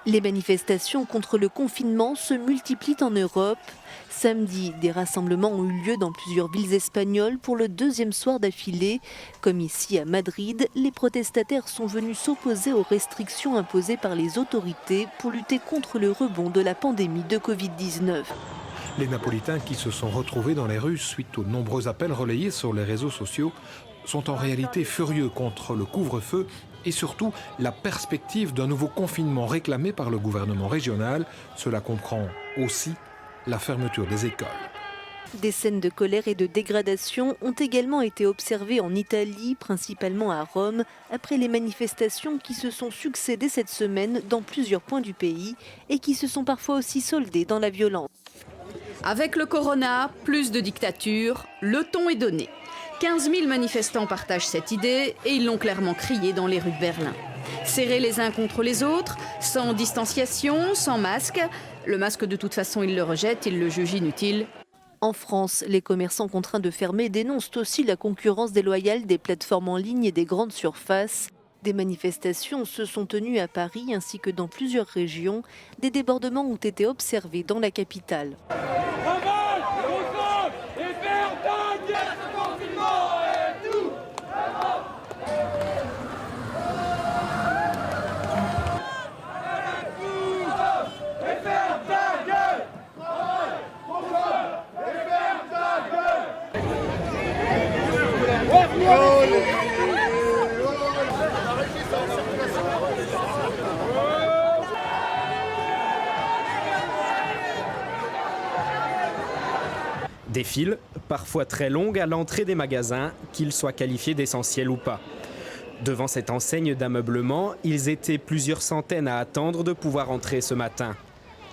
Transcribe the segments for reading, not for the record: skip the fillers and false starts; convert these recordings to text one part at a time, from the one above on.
Les manifestations contre le confinement se multiplient en Europe. Samedi, des rassemblements ont eu lieu dans plusieurs villes espagnoles pour le deuxième soir d'affilée. Comme ici à Madrid, les protestataires sont venus s'opposer aux restrictions imposées par les autorités pour lutter contre le rebond de la pandémie de Covid-19. Les Napolitains qui se sont retrouvés dans les rues suite aux nombreux appels relayés sur les réseaux sociaux sont en réalité furieux contre le couvre-feu et surtout la perspective d'un nouveau confinement réclamé par le gouvernement régional. Cela comprend aussi la fermeture des écoles. Des scènes de colère et de dégradation ont également été observées en Italie, principalement à Rome, après les manifestations qui se sont succédées cette semaine dans plusieurs points du pays et qui se sont parfois aussi soldées dans la violence. Avec le corona, plus de dictature, le ton est donné. 15 000 manifestants partagent cette idée et ils l'ont clairement crié dans les rues de Berlin. Serrés les uns contre les autres, sans distanciation, sans masque. Le masque, de toute façon, ils le rejettent, ils le jugent inutile. En France, les commerçants contraints de fermer dénoncent aussi la concurrence déloyale des plateformes en ligne et des grandes surfaces. Des manifestations se sont tenues à Paris ainsi que dans plusieurs régions. Des débordements ont été observés dans la capitale. Des files, parfois très longues, à l'entrée des magasins, qu'ils soient qualifiés d'essentiels ou pas. Devant cette enseigne d'ameublement, ils étaient plusieurs centaines à attendre de pouvoir entrer ce matin.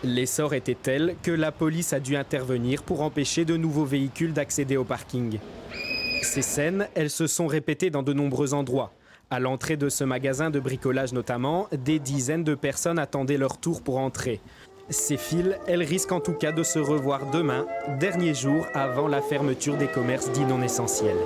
L'essor était tel que la police a dû intervenir pour empêcher de nouveaux véhicules d'accéder au parking. Ces scènes, elles se sont répétées dans de nombreux endroits. À l'entrée de ce magasin de bricolage notamment, des dizaines de personnes attendaient leur tour pour entrer. Ces files, elles risquent en tout cas de se revoir demain, dernier jour avant la fermeture des commerces dits non essentiels.